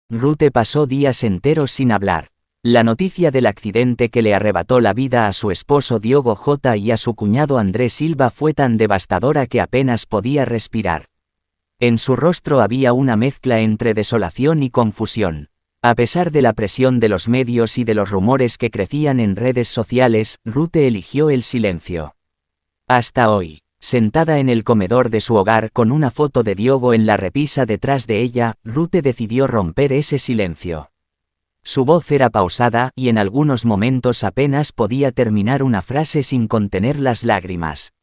Ruth pasó días enteros sin hablar. La noticia del accidente que le arrebató la vida a su esposo Diogo J. y a su cuñado Andrés Silva fue tan devastadora que apenas podía respirar. En su rostro había una mezcla entre desolación y confusión. A pesar de la presión de los medios y de los rumores que crecían en redes sociales, Ruth eligió el silencio. Hasta hoy, sentada en el comedor de su hogar con una foto de Diogo en la repisa detrás de ella, Ruth decidió romper ese silencio. Su voz era pausada y en algunos momentos apenas podía terminar una frase sin contener las lágrimas.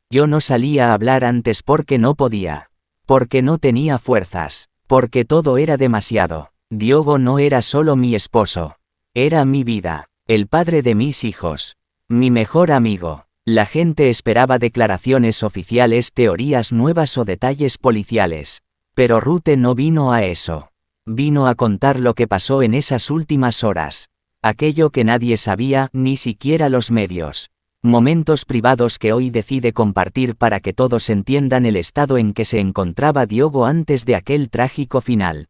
Yo no salía a hablar antes porque no podía. Porque no tenía fuerzas. Porque todo era demasiado. Diogo no era solo mi esposo. Era mi vida. El padre de mis hijos. Mi mejor amigo. La gente esperaba declaraciones oficiales, teorías nuevas o detalles policiales. Pero Ruth no vino a eso. Vino a contar lo que pasó en esas últimas horas. Aquello que nadie sabía, ni siquiera los medios. Momentos privados que hoy decide compartir para que todos entiendan el estado en que se encontraba Diogo antes de aquel trágico final.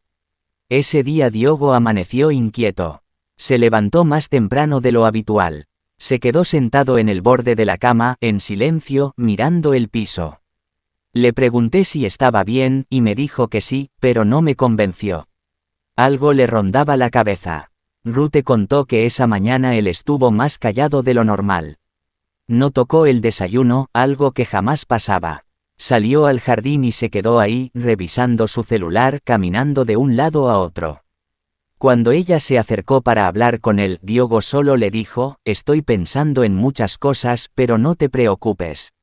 Ese día Diogo amaneció inquieto. Se levantó más temprano de lo habitual. Se quedó sentado en el borde de la cama, en silencio, mirando el piso. Le pregunté si estaba bien, y me dijo que sí, pero no me convenció. Algo le rondaba la cabeza. Ruth contó que esa mañana él estuvo más callado de lo normal. No tocó el desayuno, algo que jamás pasaba. Salió al jardín y se quedó ahí, revisando su celular, caminando de un lado a otro. Cuando ella se acercó para hablar con él, Diogo solo le dijo: estoy pensando en muchas cosas, pero no te preocupes.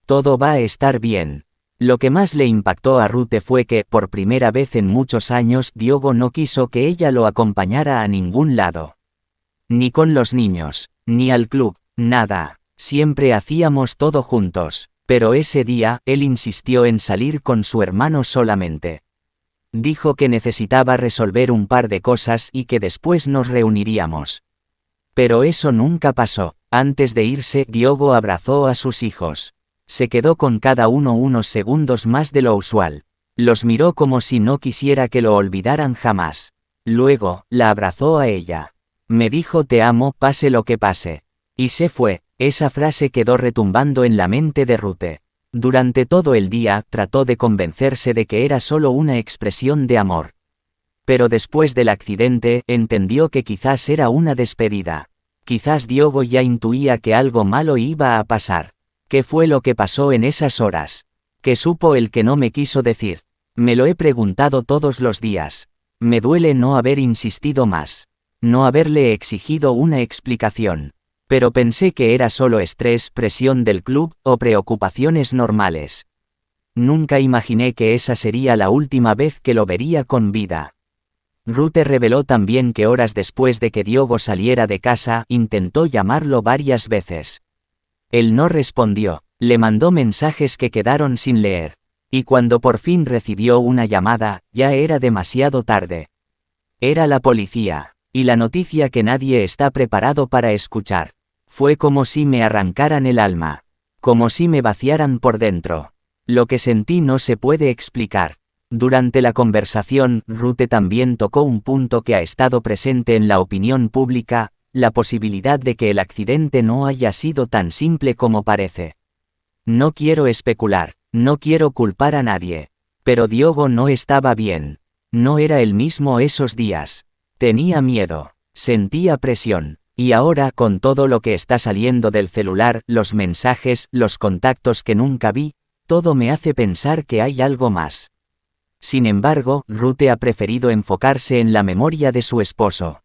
Todo va a estar bien. Lo que más le impactó a Ruth fue que, por primera vez en muchos años, Diogo no quiso que ella lo acompañara a ningún lado. Ni con los niños, ni al club, nada. Siempre hacíamos todo juntos. Pero ese día, él insistió en salir con su hermano solamente. Dijo que necesitaba resolver un par de cosas y que después nos reuniríamos. Pero eso nunca pasó. Antes de irse, Diogo abrazó a sus hijos. Se quedó con cada uno unos segundos más de lo usual. Los miró como si no quisiera que lo olvidaran jamás. Luego, la abrazó a ella. Me dijo te amo, pase lo que pase. Y se fue. Esa frase quedó retumbando en la mente de Ruth. Durante todo el día, trató de convencerse de que era solo una expresión de amor. Pero después del accidente, entendió que quizás era una despedida. Quizás Diogo ya intuía que algo malo iba a pasar. ¿Qué fue lo que pasó en esas horas? ¿Qué supo el que no me quiso decir? Me lo he preguntado todos los días. Me duele no haber insistido más. No haberle exigido una explicación. Pero pensé que era solo estrés, presión del club, o preocupaciones normales. Nunca imaginé que esa sería la última vez que lo vería con vida. Ruth reveló también que horas después de que Diogo saliera de casa, intentó llamarlo varias veces. Él no respondió, le mandó mensajes que quedaron sin leer. Y cuando por fin recibió una llamada, ya era demasiado tarde. Era la policía, y la noticia que nadie está preparado para escuchar. Fue como si me arrancaran el alma. Como si me vaciaran por dentro. Lo que sentí no se puede explicar. Durante la conversación, Ruth también tocó un punto que ha estado presente en la opinión pública, la posibilidad de que el accidente no haya sido tan simple como parece. No quiero especular, no quiero culpar a nadie. Pero Diogo no estaba bien. No era el mismo esos días. Tenía miedo, sentía presión. Y ahora, con todo lo que está saliendo del celular, los mensajes, los contactos que nunca vi, todo me hace pensar que hay algo más. Sin embargo, Ruth ha preferido enfocarse en la memoria de su esposo.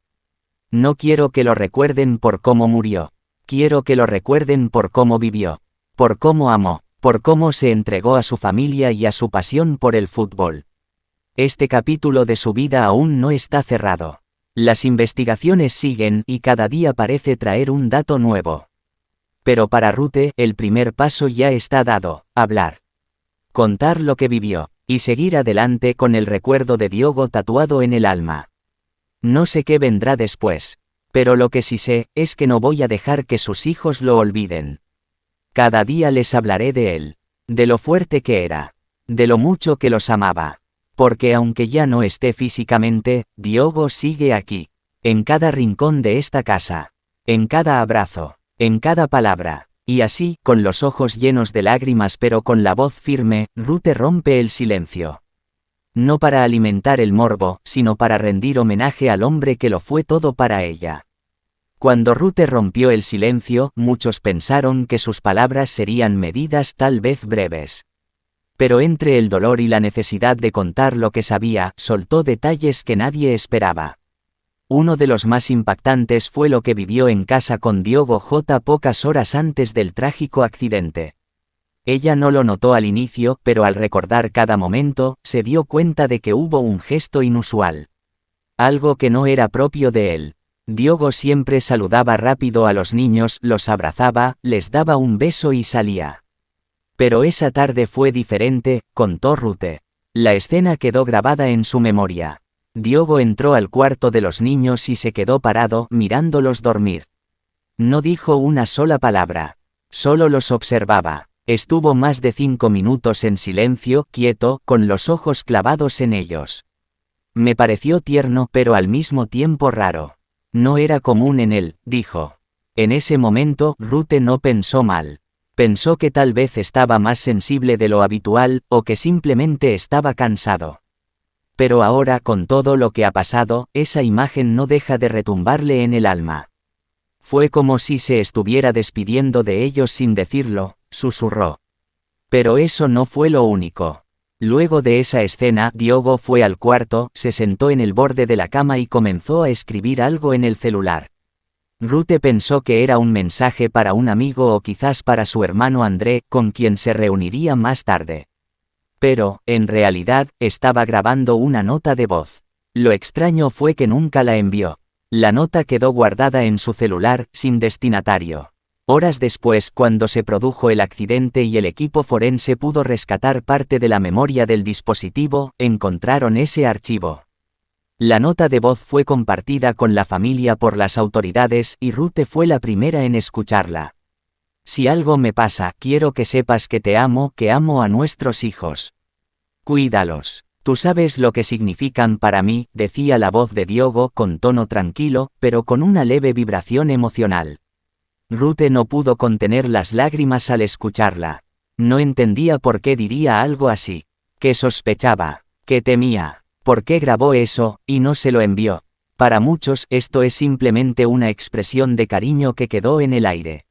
No quiero que lo recuerden por cómo murió. Quiero que lo recuerden por cómo vivió. Por cómo amó. Por cómo se entregó a su familia y a su pasión por el fútbol. Este capítulo de su vida aún no está cerrado. Las investigaciones siguen y cada día parece traer un dato nuevo. Pero para Ruth, el primer paso ya está dado: hablar. Contar lo que vivió, y seguir adelante con el recuerdo de Diogo tatuado en el alma. No sé qué vendrá después, pero lo que sí sé es que no voy a dejar que sus hijos lo olviden. Cada día les hablaré de él, de lo fuerte que era, de lo mucho que los amaba. Porque aunque ya no esté físicamente, Diogo sigue aquí. En cada rincón de esta casa. En cada abrazo. En cada palabra. Y así, con los ojos llenos de lágrimas pero con la voz firme, Ruth rompe el silencio. No para alimentar el morbo, sino para rendir homenaje al hombre que lo fue todo para ella. Cuando Ruth rompió el silencio, muchos pensaron que sus palabras serían medidas, tal vez breves. Pero entre el dolor y la necesidad de contar lo que sabía, soltó detalles que nadie esperaba. Uno de los más impactantes fue lo que vivió en casa con Diogo J pocas horas antes del trágico accidente. Ella no lo notó al inicio, pero al recordar cada momento, se dio cuenta de que hubo un gesto inusual. Algo que no era propio de él. Diogo siempre saludaba rápido a los niños, los abrazaba, les daba un beso y salía. Pero esa tarde fue diferente, contó Ruth. La escena quedó grabada en su memoria. Diogo entró al cuarto de los niños y se quedó parado, mirándolos dormir. No dijo una sola palabra. Solo los observaba. Estuvo más de 5 minutos en silencio, quieto, con los ojos clavados en ellos. Me pareció tierno pero al mismo tiempo raro. No era común en él, dijo. En ese momento, Ruth no pensó mal. Pensó que tal vez estaba más sensible de lo habitual, o que simplemente estaba cansado. Pero ahora, con todo lo que ha pasado, esa imagen no deja de retumbarle en el alma. Fue como si se estuviera despidiendo de ellos sin decirlo, susurró. Pero eso no fue lo único. Luego de esa escena, Diogo fue al cuarto, se sentó en el borde de la cama y comenzó a escribir algo en el celular. Ruth pensó que era un mensaje para un amigo o quizás para su hermano André, con quien se reuniría más tarde. Pero, en realidad, estaba grabando una nota de voz. Lo extraño fue que nunca la envió. La nota quedó guardada en su celular, sin destinatario. Horas después, cuando se produjo el accidente y el equipo forense pudo rescatar parte de la memoria del dispositivo, encontraron ese archivo. La nota de voz fue compartida con la familia por las autoridades y Ruth fue la primera en escucharla. Si algo me pasa, quiero que sepas que amo a nuestros hijos. Cuídalos. Tú sabes lo que significan para mí, decía la voz de Diogo con tono tranquilo, pero con una leve vibración emocional. Ruth no pudo contener las lágrimas al escucharla. No entendía por qué diría algo así. ¿Qué sospechaba? ¿Qué temía? ¿Por qué grabó eso, y no se lo envió? Para muchos, esto es simplemente una expresión de cariño que quedó en el aire.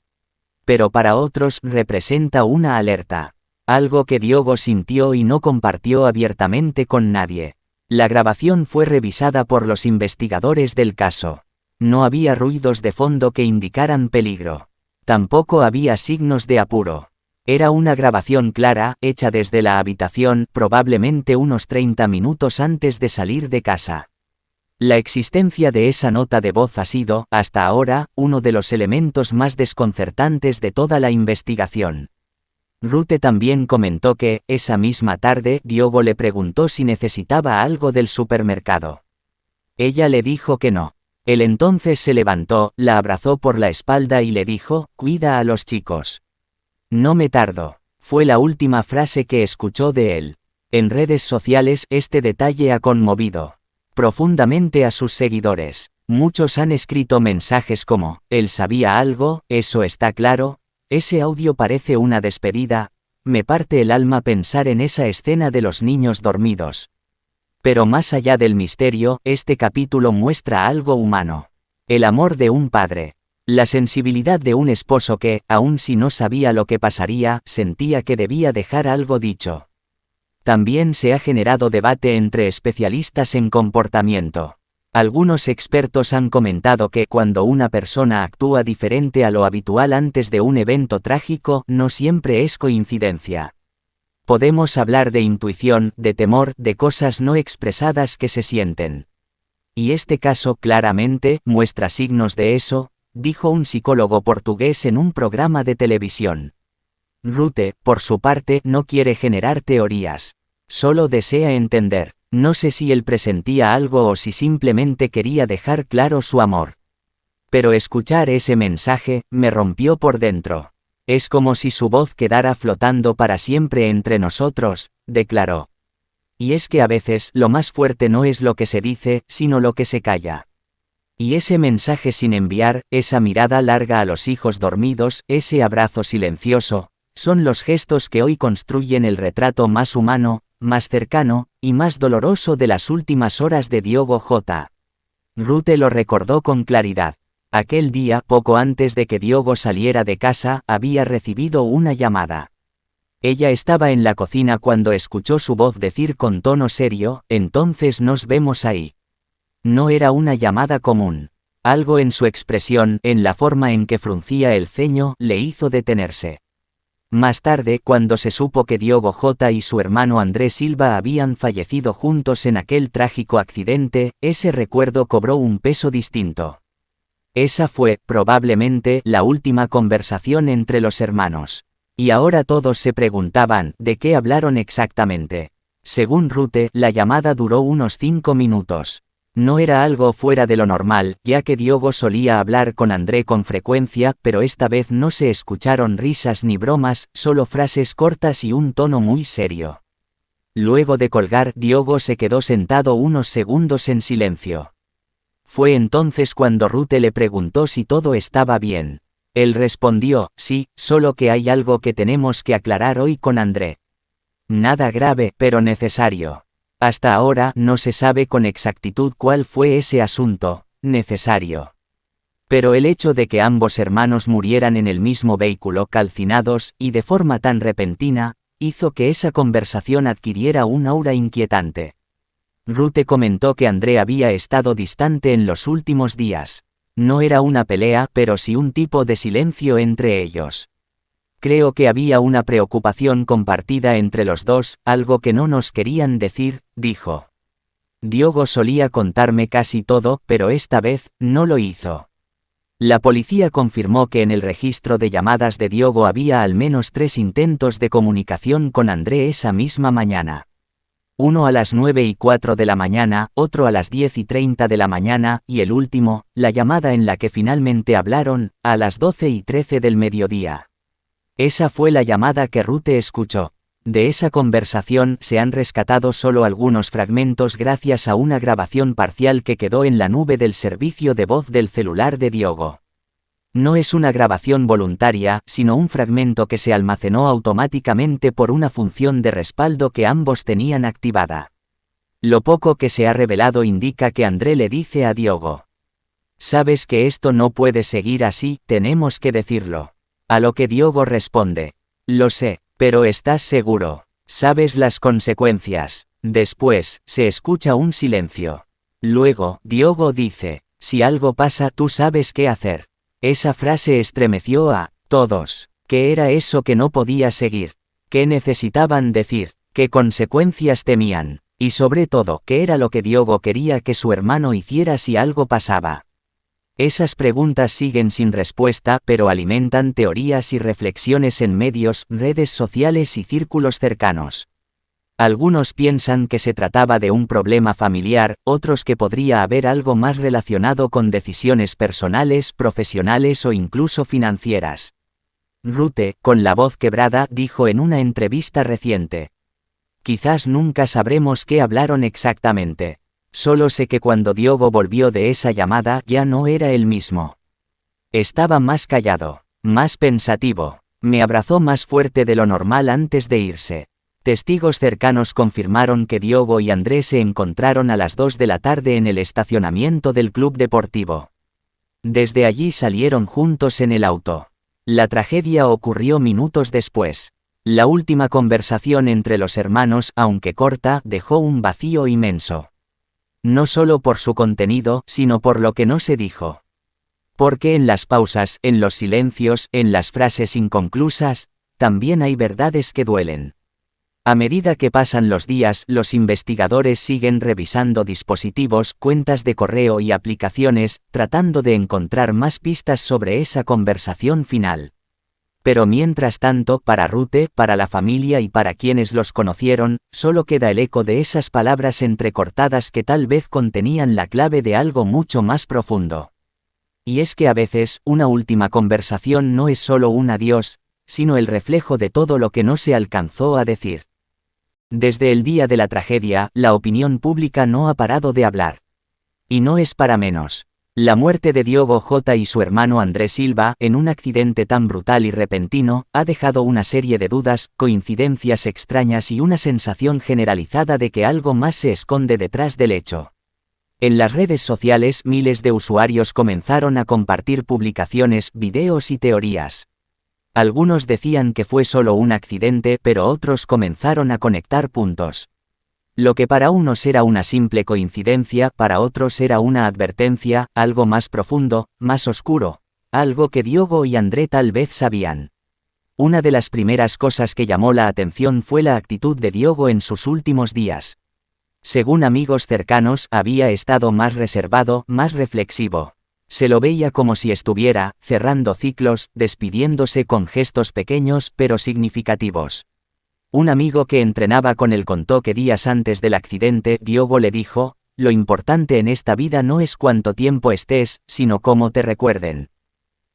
Pero para otros, representa una alerta. Algo que Diogo sintió y no compartió abiertamente con nadie. La grabación fue revisada por los investigadores del caso. No había ruidos de fondo que indicaran peligro. Tampoco había signos de apuro. Era una grabación clara, hecha desde la habitación, probablemente unos 30 minutos antes de salir de casa. La existencia de esa nota de voz ha sido, hasta ahora, uno de los elementos más desconcertantes de toda la investigación. Ruth también comentó que, esa misma tarde, Diogo le preguntó si necesitaba algo del supermercado. Ella le dijo que no. Él entonces se levantó, la abrazó por la espalda y le dijo, «Cuida a los chicos». «No me tardo», fue la última frase que escuchó de él. En redes sociales, este detalle ha conmovido profundamente a sus seguidores. Muchos han escrito mensajes como, «Él sabía algo, eso está claro», «Ese audio parece una despedida», «Me parte el alma pensar en esa escena de los niños dormidos». Pero más allá del misterio, este capítulo muestra algo humano. El amor de un padre. La sensibilidad de un esposo que, aun si no sabía lo que pasaría, sentía que debía dejar algo dicho. También se ha generado debate entre especialistas en comportamiento. Algunos expertos han comentado que cuando una persona actúa diferente a lo habitual antes de un evento trágico, no siempre es coincidencia. Podemos hablar de intuición, de temor, de cosas no expresadas que se sienten. Y este caso claramente muestra signos de eso, dijo un psicólogo portugués en un programa de televisión. Ruth, por su parte, no quiere generar teorías. Solo desea entender. No sé si él presentía algo o si simplemente quería dejar claro su amor. Pero escuchar ese mensaje, me rompió por dentro. Es como si su voz quedara flotando para siempre entre nosotros, declaró. Y es que a veces lo más fuerte no es lo que se dice, sino lo que se calla. Y ese mensaje sin enviar, esa mirada larga a los hijos dormidos, ese abrazo silencioso, son los gestos que hoy construyen el retrato más humano, más cercano, y más doloroso de las últimas horas de Diogo Jota. Ruth lo recordó con claridad. Aquel día, poco antes de que Diogo saliera de casa, había recibido una llamada. Ella estaba en la cocina cuando escuchó su voz decir con tono serio, «Entonces nos vemos ahí». No era una llamada común. Algo en su expresión, en la forma en que fruncía el ceño, le hizo detenerse. Más tarde, cuando se supo que Diogo Jota y su hermano André Silva habían fallecido juntos en aquel trágico accidente, ese recuerdo cobró un peso distinto. Esa fue, probablemente, la última conversación entre los hermanos. Y ahora todos se preguntaban, ¿de qué hablaron exactamente? Según Ruth, la llamada duró unos 5 minutos. No era algo fuera de lo normal, ya que Diogo solía hablar con André con frecuencia, pero esta vez no se escucharon risas ni bromas, solo frases cortas y un tono muy serio. Luego de colgar, Diogo se quedó sentado unos segundos en silencio. Fue entonces cuando Ruth le preguntó si todo estaba bien. Él respondió, sí, solo que hay algo que tenemos que aclarar hoy con André. Nada grave, pero necesario. Hasta ahora no se sabe con exactitud cuál fue ese asunto, necesario. Pero el hecho de que ambos hermanos murieran en el mismo vehículo calcinados, y de forma tan repentina, hizo que esa conversación adquiriera un aura inquietante. Ruth comentó que André había estado distante en los últimos días. No era una pelea, pero sí un tipo de silencio entre ellos. Creo que había una preocupación compartida entre los dos, algo que no nos querían decir, dijo. Diogo solía contarme casi todo, pero esta vez, no lo hizo. La policía confirmó que en el registro de llamadas de Diogo había al menos 3 intentos de comunicación con André esa misma mañana. Uno a las 9:04 de la mañana, otro a las 10:30 de la mañana, y el último, la llamada en la que finalmente hablaron, a las 12:13 del mediodía. Esa fue la llamada que Ruth escuchó. De esa conversación se han rescatado solo algunos fragmentos gracias a una grabación parcial que quedó en la nube del servicio de voz del celular de Diogo. No es una grabación voluntaria, sino un fragmento que se almacenó automáticamente por una función de respaldo que ambos tenían activada. Lo poco que se ha revelado indica que André le dice a Diogo: «Sabes que esto no puede seguir así, tenemos que decirlo». A lo que Diogo responde: «Lo sé, pero ¿estás seguro? ¿Sabes las consecuencias?». Después, se escucha un silencio. Luego, Diogo dice: «Si algo pasa, tú sabes qué hacer». Esa frase estremeció a todos. ¿Qué era eso que no podía seguir? ¿Qué necesitaban decir? ¿Qué consecuencias temían? Y sobre todo, ¿qué era lo que Diogo quería que su hermano hiciera si algo pasaba? Esas preguntas siguen sin respuesta, pero alimentan teorías y reflexiones en medios, redes sociales y círculos cercanos. Algunos piensan que se trataba de un problema familiar, otros que podría haber algo más relacionado con decisiones personales, profesionales o incluso financieras. Ruth, con la voz quebrada, dijo en una entrevista reciente: «Quizás nunca sabremos qué hablaron exactamente. Solo sé que cuando Diogo volvió de esa llamada ya no era el mismo. Estaba más callado, más pensativo, me abrazó más fuerte de lo normal antes de irse». Testigos cercanos confirmaron que Diogo y André se encontraron a las 2 de la tarde en el estacionamiento del club deportivo. Desde allí salieron juntos en el auto. La tragedia ocurrió minutos después. La última conversación entre los hermanos, aunque corta, dejó un vacío inmenso. No solo por su contenido, sino por lo que no se dijo. Porque en las pausas, en los silencios, en las frases inconclusas, también hay verdades que duelen. A medida que pasan los días, los investigadores siguen revisando dispositivos, cuentas de correo y aplicaciones, tratando de encontrar más pistas sobre esa conversación final. Pero mientras tanto, para Ruth, para la familia y para quienes los conocieron, solo queda el eco de esas palabras entrecortadas que tal vez contenían la clave de algo mucho más profundo. Y es que a veces, una última conversación no es solo un adiós, sino el reflejo de todo lo que no se alcanzó a decir. Desde el día de la tragedia, la opinión pública no ha parado de hablar. Y no es para menos. La muerte de Diogo Jota y su hermano Andrés Silva, en un accidente tan brutal y repentino, ha dejado una serie de dudas, coincidencias extrañas y una sensación generalizada de que algo más se esconde detrás del hecho. En las redes sociales, miles de usuarios comenzaron a compartir publicaciones, videos y teorías. Algunos decían que fue solo un accidente, pero otros comenzaron a conectar puntos. Lo que para unos era una simple coincidencia, para otros era una advertencia, algo más profundo, más oscuro, algo que Diogo y André tal vez sabían. Una de las primeras cosas que llamó la atención fue la actitud de Diogo en sus últimos días. Según amigos cercanos, había estado más reservado, más reflexivo. Se lo veía como si estuviera cerrando ciclos, despidiéndose con gestos pequeños pero significativos. Un amigo que entrenaba con él contó que días antes del accidente, Diogo le dijo: "Lo importante en esta vida no es cuánto tiempo estés, sino cómo te recuerden".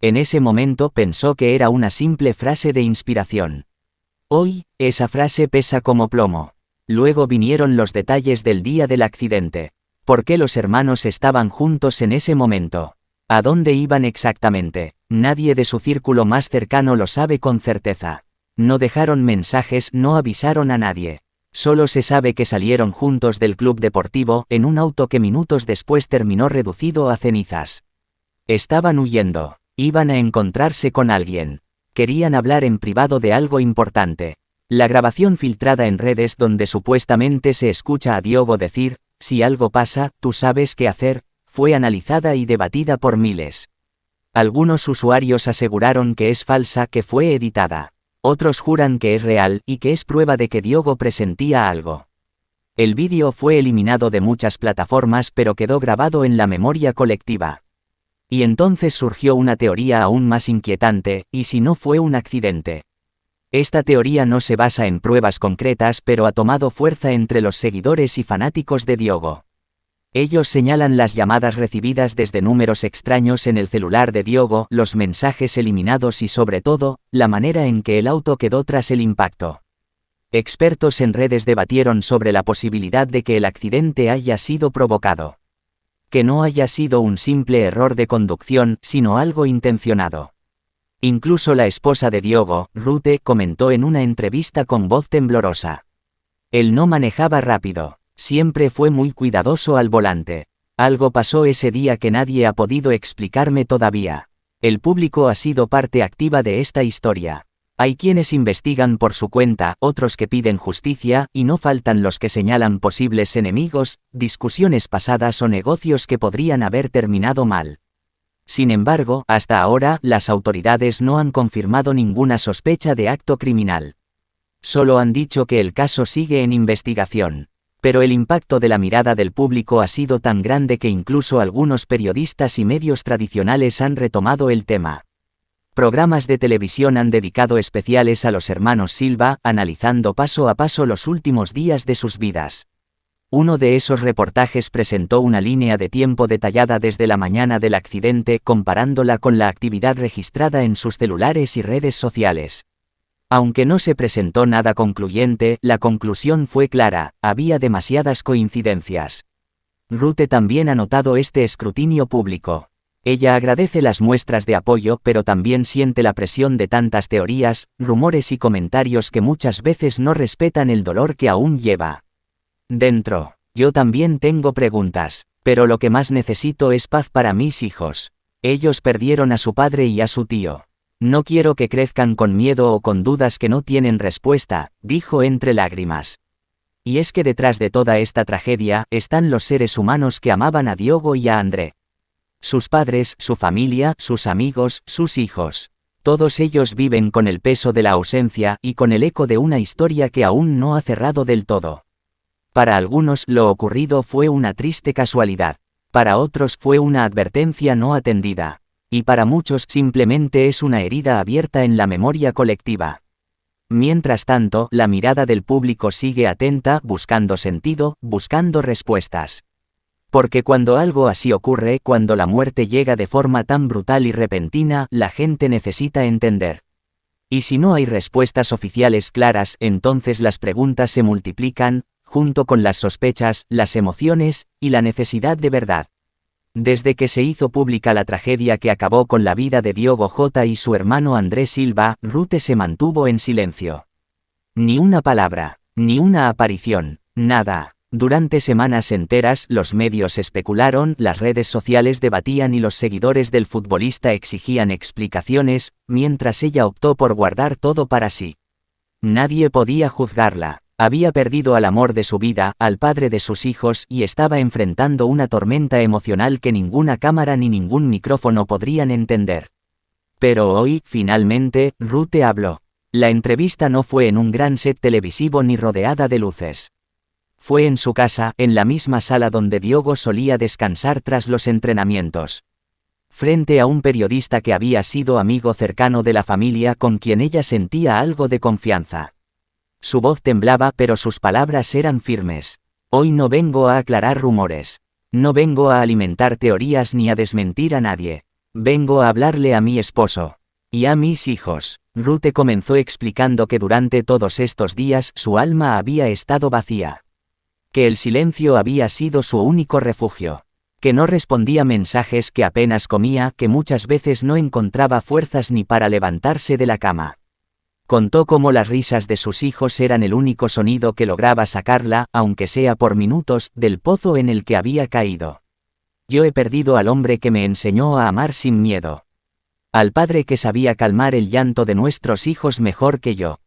En ese momento pensó que era una simple frase de inspiración. Hoy, esa frase pesa como plomo. Luego vinieron los detalles del día del accidente. ¿Por qué los hermanos estaban juntos en ese momento? ¿A dónde iban exactamente? Nadie de su círculo más cercano lo sabe con certeza. No dejaron mensajes, no avisaron a nadie. Solo se sabe que salieron juntos del club deportivo, en un auto que minutos después terminó reducido a cenizas. Estaban huyendo. Iban a encontrarse con alguien. Querían hablar en privado de algo importante. La grabación filtrada en redes donde supuestamente se escucha a Diogo decir: "Si algo pasa, tú sabes qué hacer", fue analizada y debatida por miles. Algunos usuarios aseguraron que es falsa, que fue editada. Otros juran que es real y que es prueba de que Diogo presentía algo. El vídeo fue eliminado de muchas plataformas pero quedó grabado en la memoria colectiva. Y entonces surgió una teoría aún más inquietante: ¿y si no fue un accidente? Esta teoría no se basa en pruebas concretas pero ha tomado fuerza entre los seguidores y fanáticos de Diogo. Ellos señalan las llamadas recibidas desde números extraños en el celular de Diogo, los mensajes eliminados y sobre todo, la manera en que el auto quedó tras el impacto. Expertos en redes debatieron sobre la posibilidad de que el accidente haya sido provocado. Que no haya sido un simple error de conducción, sino algo intencionado. Incluso la esposa de Diogo, Rute, comentó en una entrevista con voz temblorosa: "Él no manejaba rápido. Siempre fue muy cuidadoso al volante. Algo pasó ese día que nadie ha podido explicarme todavía". El público ha sido parte activa de esta historia. Hay quienes investigan por su cuenta, otros que piden justicia, y no faltan los que señalan posibles enemigos, discusiones pasadas o negocios que podrían haber terminado mal. Sin embargo, hasta ahora, las autoridades no han confirmado ninguna sospecha de acto criminal. Solo han dicho que el caso sigue en investigación. Pero el impacto de la mirada del público ha sido tan grande que incluso algunos periodistas y medios tradicionales han retomado el tema. Programas de televisión han dedicado especiales a los hermanos Silva, analizando paso a paso los últimos días de sus vidas. Uno de esos reportajes presentó una línea de tiempo detallada desde la mañana del accidente, comparándola con la actividad registrada en sus celulares y redes sociales. Aunque no se presentó nada concluyente, la conclusión fue clara: había demasiadas coincidencias. Rute también ha notado este escrutinio público. Ella agradece las muestras de apoyo, pero también siente la presión de tantas teorías, rumores y comentarios que muchas veces no respetan el dolor que aún lleva dentro. Yo también tengo preguntas, pero lo que más necesito es paz para mis hijos. Ellos perdieron a su padre y a su tío. No quiero que crezcan con miedo o con dudas que no tienen respuesta, dijo entre lágrimas. Y es que detrás de toda esta tragedia están los seres humanos que amaban a Diogo y a André. Sus padres, su familia, sus amigos, sus hijos. Todos ellos viven con el peso de la ausencia y con el eco de una historia que aún no ha cerrado del todo. Para algunos, lo ocurrido fue una triste casualidad. Para otros, fue una advertencia no atendida. Y para muchos, simplemente es una herida abierta en la memoria colectiva. Mientras tanto, la mirada del público sigue atenta, buscando sentido, buscando respuestas. Porque cuando algo así ocurre, cuando la muerte llega de forma tan brutal y repentina, la gente necesita entender. Y si no hay respuestas oficiales claras, entonces las preguntas se multiplican, junto con las sospechas, las emociones, y la necesidad de verdad. Desde que se hizo pública la tragedia que acabó con la vida de Diogo Jota y su hermano Andrés Silva, Ruth se mantuvo en silencio. Ni una palabra, ni una aparición, nada. Durante semanas enteras los medios especularon, las redes sociales debatían y los seguidores del futbolista exigían explicaciones, mientras ella optó por guardar todo para sí. Nadie podía juzgarla. Había perdido al amor de su vida, al padre de sus hijos, y estaba enfrentando una tormenta emocional que ninguna cámara ni ningún micrófono podrían entender. Pero hoy, finalmente, Ruth habló. La entrevista no fue en un gran set televisivo ni rodeada de luces. Fue en su casa, en la misma sala donde Diogo solía descansar tras los entrenamientos. Frente a un periodista que había sido amigo cercano de la familia con quien ella sentía algo de confianza. Su voz temblaba, pero sus palabras eran firmes. Hoy no vengo a aclarar rumores. No vengo a alimentar teorías ni a desmentir a nadie. Vengo a hablarle a mi esposo. Y a mis hijos. Ruth comenzó explicando que durante todos estos días su alma había estado vacía. Que el silencio había sido su único refugio. Que no respondía mensajes, que apenas comía, que muchas veces no encontraba fuerzas ni para levantarse de la cama. Contó cómo las risas de sus hijos eran el único sonido que lograba sacarla, aunque sea por minutos, del pozo en el que había caído. Yo he perdido al hombre que me enseñó a amar sin miedo. Al padre que sabía calmar el llanto de nuestros hijos mejor que yo.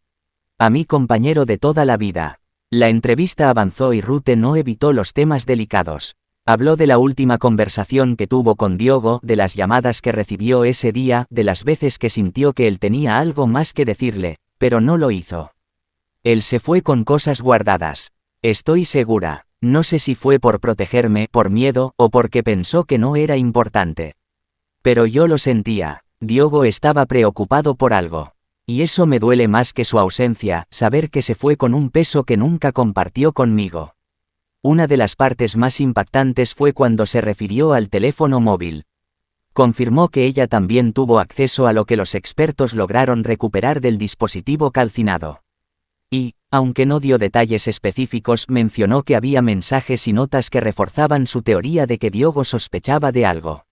A mi compañero de toda la vida. La entrevista avanzó y Ruth no evitó los temas delicados. Habló de la última conversación que tuvo con Diogo, de las llamadas que recibió ese día, de las veces que sintió que él tenía algo más que decirle, pero no lo hizo. Él se fue con cosas guardadas. Estoy segura. No sé si fue por protegerme, por miedo, o porque pensó que no era importante. Pero yo lo sentía. Diogo estaba preocupado por algo. Y eso me duele más que su ausencia, saber que se fue con un peso que nunca compartió conmigo. Una de las partes más impactantes fue cuando se refirió al teléfono móvil. Confirmó que ella también tuvo acceso a lo que los expertos lograron recuperar del dispositivo calcinado. Y, aunque no dio detalles específicos, mencionó que había mensajes y notas que reforzaban su teoría de que Diogo sospechaba de algo.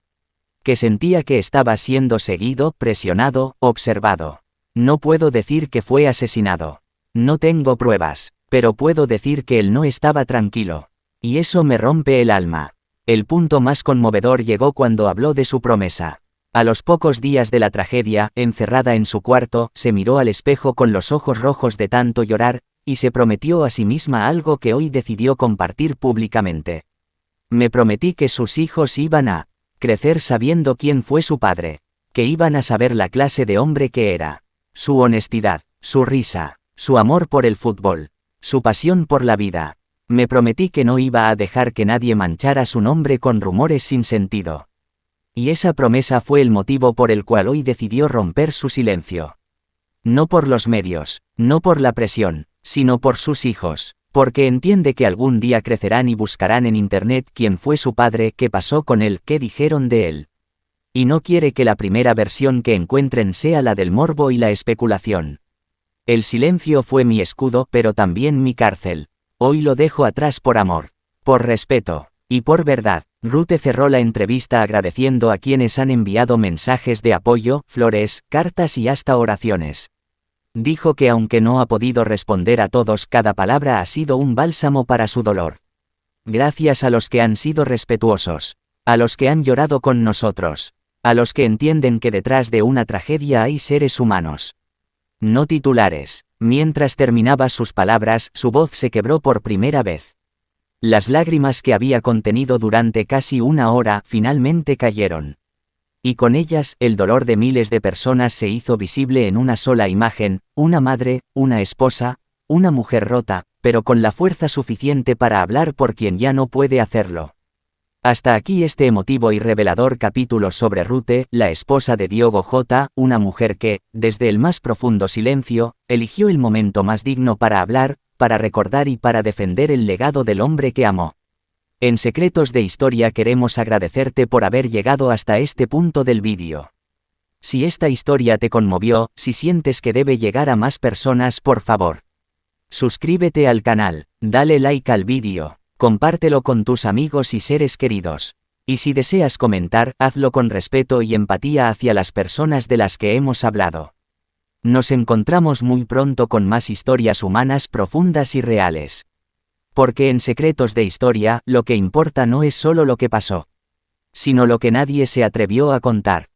Que sentía que estaba siendo seguido, presionado, observado. No puedo decir que fue asesinado. No tengo pruebas, pero puedo decir que él no estaba tranquilo. Y eso me rompe el alma. El punto más conmovedor llegó cuando habló de su promesa. A los pocos días de la tragedia, encerrada en su cuarto, se miró al espejo con los ojos rojos de tanto llorar, y se prometió a sí misma algo que hoy decidió compartir públicamente. Me prometí que sus hijos iban a crecer sabiendo quién fue su padre, que iban a saber la clase de hombre que era. Su honestidad, su risa, su amor por el fútbol, su pasión por la vida. Me prometí que no iba a dejar que nadie manchara su nombre con rumores sin sentido. Y esa promesa fue el motivo por el cual hoy decidió romper su silencio. No por los medios, no por la presión, sino por sus hijos, porque entiende que algún día crecerán y buscarán en internet quién fue su padre, qué pasó con él, qué dijeron de él. Y no quiere que la primera versión que encuentren sea la del morbo y la especulación. El silencio fue mi escudo, pero también mi cárcel. Hoy lo dejo atrás por amor, por respeto, y por verdad. Ruth cerró la entrevista agradeciendo a quienes han enviado mensajes de apoyo, flores, cartas y hasta oraciones. Dijo que aunque no ha podido responder a todos, cada palabra ha sido un bálsamo para su dolor. Gracias a los que han sido respetuosos, a los que han llorado con nosotros. A los que entienden que detrás de una tragedia hay seres humanos. No titulares. Mientras terminaba sus palabras, su voz se quebró por primera vez. Las lágrimas que había contenido durante casi una hora finalmente cayeron. Y con ellas, el dolor de miles de personas se hizo visible en una sola imagen, una madre, una esposa, una mujer rota, pero con la fuerza suficiente para hablar por quien ya no puede hacerlo. Hasta aquí este emotivo y revelador capítulo sobre Ruth, la esposa de Diogo Jota, una mujer que, desde el más profundo silencio, eligió el momento más digno para hablar, para recordar y para defender el legado del hombre que amó. En Secretos de Historia queremos agradecerte por haber llegado hasta este punto del vídeo. Si esta historia te conmovió, si sientes que debe llegar a más personas, por favor, suscríbete al canal, dale like al vídeo, compártelo con tus amigos y seres queridos. Y si deseas comentar, hazlo con respeto y empatía hacia las personas de las que hemos hablado. Nos encontramos muy pronto con más historias humanas profundas y reales. Porque en Secretos de Historia, lo que importa no es solo lo que pasó, sino lo que nadie se atrevió a contar.